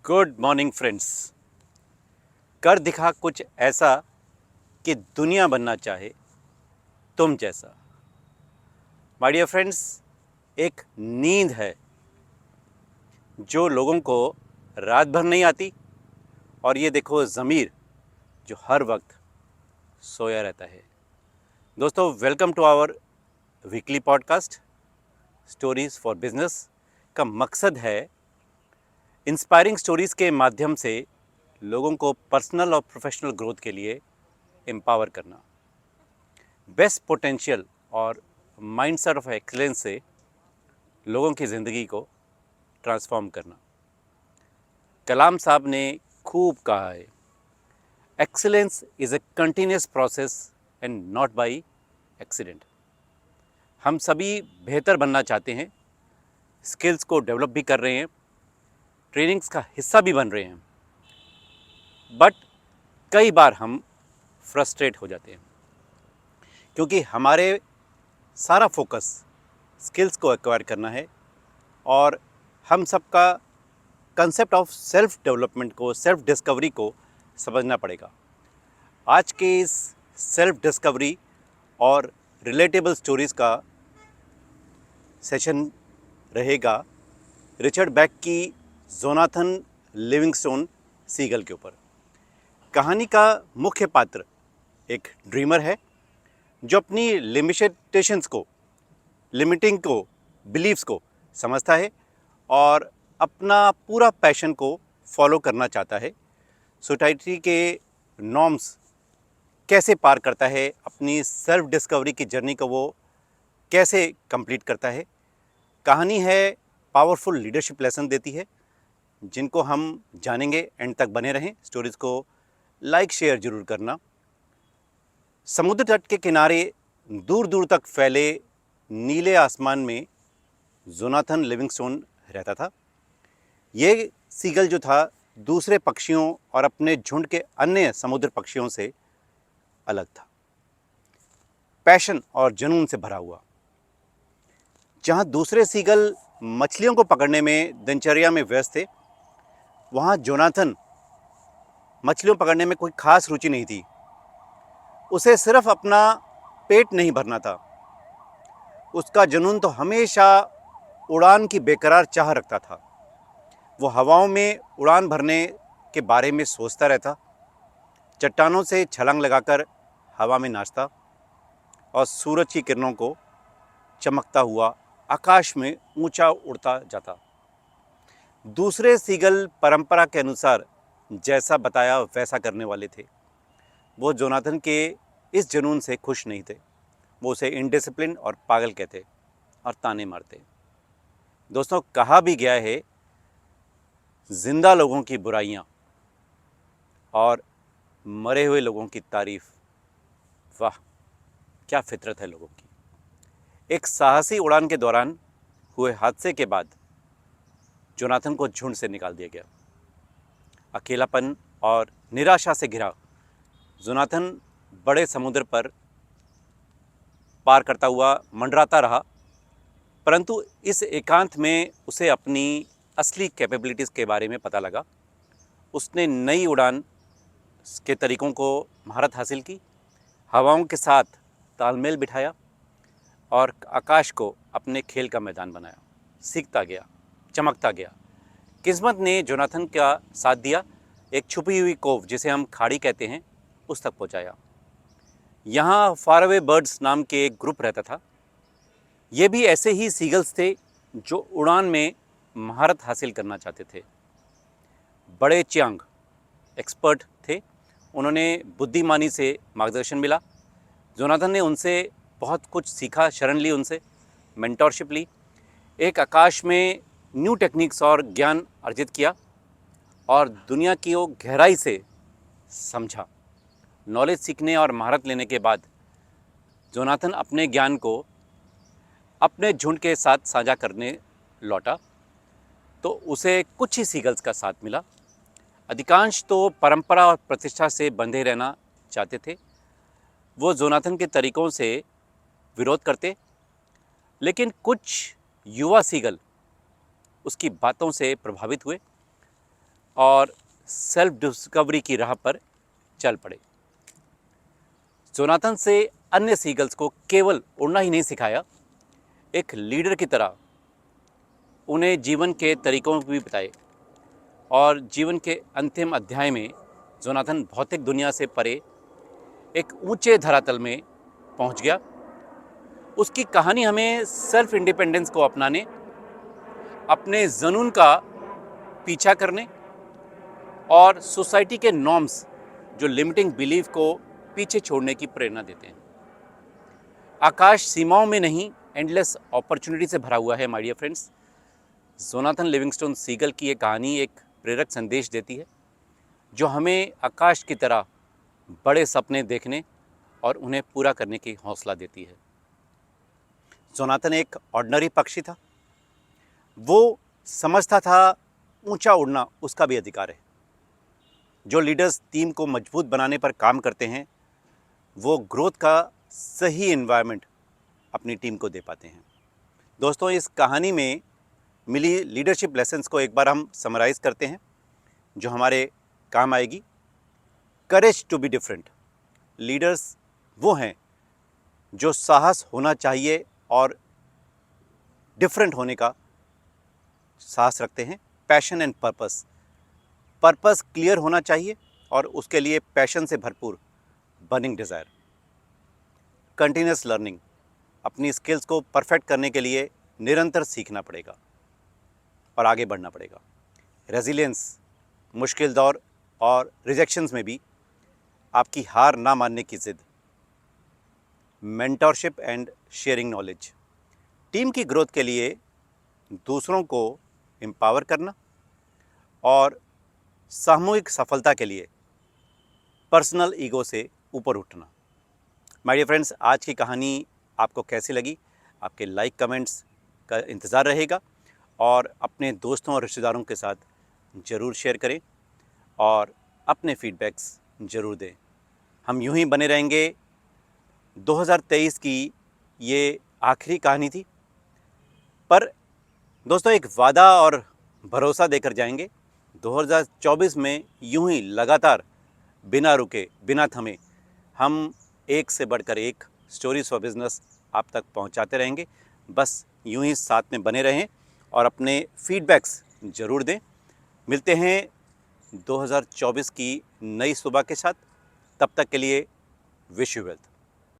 Good morning friends. कर दिखा कुछ ऐसा कि दुनिया बनना चाहे तुम जैसा। माय डियर फ्रेंड्स, एक नींद है जो लोगों को रात भर नहीं आती, और ये देखो ज़मीर जो हर वक्त सोया रहता है। दोस्तों, welcome to our weekly podcast stories for business. का मकसद है इंस्पायरिंग स्टोरीज़ के माध्यम से लोगों को पर्सनल और प्रोफेशनल ग्रोथ के लिए एम्पावर करना, बेस्ट पोटेंशियल और माइंडसेट ऑफ एक्सीलेंस से लोगों की ज़िंदगी को ट्रांसफॉर्म करना। कलाम साहब ने खूब कहा है, excellence is a continuous process and not by accident. हम सभी बेहतर बनना चाहते हैं, स्किल्स को डेवलप भी कर रहे हैं, ट्रेनिंग्स का हिस्सा भी बन रहे हैं, बट कई बार हम फ्रस्ट्रेट हो जाते हैं क्योंकि हमारे सारा फोकस स्किल्स को एक्वायर करना है, और हम सबका कंसेप्ट ऑफ सेल्फ डेवलपमेंट को, सेल्फ डिस्कवरी को समझना पड़ेगा। आज के इस सेल्फ डिस्कवरी और रिलेटेबल स्टोरीज़ का सेशन रहेगा रिचर्ड बैक की जोनाथन लिविंगस्टोन सीगल के ऊपर। कहानी का मुख्य पात्र एक ड्रीमर है जो अपनी लिमिटेशंस को, लिमिटिंग को, बिलीव्स को समझता है और अपना पूरा पैशन को फॉलो करना चाहता है। सोसाइटी के नॉर्म्स कैसे पार करता है, अपनी सेल्फ डिस्कवरी की जर्नी को वो कैसे कंप्लीट करता है। कहानी है पावरफुल लीडरशिप लेसन देती है, जिनको हम जानेंगे। एंड तक बने रहें। स्टोरीज़ को लाइक शेयर जरूर करना। समुद्र तट के किनारे दूर दूर तक फैले नीले आसमान में जोनाथन लिविंगस्टोन रहता था। ये सीगल जो था दूसरे पक्षियों और अपने झुंड के अन्य समुद्र पक्षियों से अलग था, पैशन और जुनून से भरा हुआ। जहाँ दूसरे सीगल मछलियों को पकड़ने में दिनचर्या में व्यस्त थे, वहाँ जोनाथन मछलियों पकड़ने में कोई खास रुचि नहीं थी। उसे सिर्फ अपना पेट नहीं भरना था, उसका जुनून तो हमेशा उड़ान की बेकरार चाह रखता था। वो हवाओं में उड़ान भरने के बारे में सोचता रहता, चट्टानों से छलांग लगाकर हवा में नाचता और सूरज की किरणों को चमकता हुआ आकाश में ऊंचा उड़ता जाता। दूसरे सीगल परंपरा के अनुसार जैसा बताया वैसा करने वाले थे। वो जोनाथन के इस जुनून से खुश नहीं थे। वो उसे इनडिसिप्लिन और पागल कहते और ताने मारते। दोस्तों, कहा भी गया है, जिंदा लोगों की बुराइयां और मरे हुए लोगों की तारीफ। वाह, क्या फितरत है लोगों की। एक साहसी उड़ान के दौरान हुए हादसे के बाद जोनाथन को झुंड से निकाल दिया गया। अकेलापन और निराशा से घिरा जोनाथन बड़े समुद्र पर पार करता हुआ मंडराता रहा, परंतु इस एकांत में उसे अपनी असली कैपेबिलिटीज़ के बारे में पता लगा। उसने नई उड़ान के तरीक़ों को महारत हासिल की, हवाओं के साथ तालमेल बिठाया और आकाश को अपने खेल का मैदान बनाया। सीखता गया, चमकता गया। किस्मत ने जोनाथन का साथ दिया। एक छुपी हुई कोव, जिसे हम खाड़ी कहते हैं, उस तक पहुंचाया। यहाँ फारअवे बर्ड्स नाम के एक ग्रुप रहता था। ये भी ऐसे ही सीगल्स थे जो उड़ान में महारत हासिल करना चाहते थे। बड़े चियांग एक्सपर्ट थे। उन्होंने बुद्धिमानी से मार्गदर्शन मिला। जोनाथन ने उनसे बहुत कुछ सीखा, शरण ली उनसे, मेंटोरशिप ली। एक आकाश में न्यू टेक्निक्स और ज्ञान अर्जित किया और दुनिया की वो गहराई से समझा। नॉलेज सीखने और महारत लेने के बाद जोनाथन अपने ज्ञान को अपने झुंड के साथ साझा करने लौटा, तो उसे कुछ ही सीगल्स का साथ मिला। अधिकांश तो परंपरा और प्रतिष्ठा से बंधे रहना चाहते थे। वो जोनाथन के तरीक़ों से विरोध करते, लेकिन कुछ युवा सीगल उसकी बातों से प्रभावित हुए और सेल्फ डिस्कवरी की राह पर चल पड़े। जोनाथन से अन्य सीगल्स को केवल उड़ना ही नहीं सिखाया, एक लीडर की तरह उन्हें जीवन के तरीकों भी बताए। और जीवन के अंतिम अध्याय में जोनाथन भौतिक दुनिया से परे एक ऊंचे धरातल में पहुंच गया। उसकी कहानी हमें सेल्फ इंडिपेंडेंस को अपनाने, अपने जुनून का पीछा करने और सोसाइटी के नॉर्म्स जो लिमिटिंग बिलीफ को पीछे छोड़ने की प्रेरणा देते हैं। आकाश सीमाओं में नहीं, एंडलेस अपॉर्चुनिटी से भरा हुआ है my dear friends. Jonathan Livingston Seagull की ये कहानी एक प्रेरक संदेश देती है जो हमें आकाश की तरह बड़े सपने देखने और उन्हें पूरा करने की हौसला देती है। जोनाथन एक ऑर्डिनरी पक्षी था। वो समझता था ऊंचा उड़ना उसका भी अधिकार है। जो लीडर्स टीम को मजबूत बनाने पर काम करते हैं वो ग्रोथ का सही एनवायरनमेंट अपनी टीम को दे पाते हैं। दोस्तों, इस कहानी में मिली लीडरशिप लेसन्स को एक बार हम समराइज करते हैं जो हमारे काम आएगी। Courage to be different. Leaders वो हैं जो साहस होना चाहिए और डिफरेंट होने का साहस रखते हैं। Passion and purpose. Purpose clear होना चाहिए और उसके लिए पैशन से भरपूर बर्निंग डिज़ायर। Continuous learning. अपनी स्किल्स को परफेक्ट करने के लिए निरंतर सीखना पड़ेगा और आगे बढ़ना पड़ेगा। रेजिलियंस। मुश्किल दौर और रिजेक्शंस में भी आपकी हार ना मानने की ज़िद। Mentorship and sharing knowledge. Team की ग्रोथ के लिए दूसरों को एम्पावर करना और सामूहिक सफलता के लिए पर्सनल ईगो से ऊपर उठना। माय डियर फ्रेंड्स, आज की कहानी आपको कैसी लगी? आपके लाइक कमेंट्स का इंतज़ार रहेगा और अपने दोस्तों और रिश्तेदारों के साथ ज़रूर शेयर करें और अपने फीडबैक्स ज़रूर दें। हम यूं ही बने रहेंगे। 2023 की ये आखिरी कहानी थी, पर दोस्तों एक वादा और भरोसा देकर जाएंगे। 2024 में यूं ही लगातार बिना रुके, बिना थमे हम एक से बढ़कर एक स्टोरीज फॉर बिजनेस आप तक पहुंचाते रहेंगे। बस यूं ही साथ में बने रहें और अपने फीडबैक्स ज़रूर दें। मिलते हैं 2024 की नई सुबह के साथ। तब तक के लिए विश यू वेल्थ।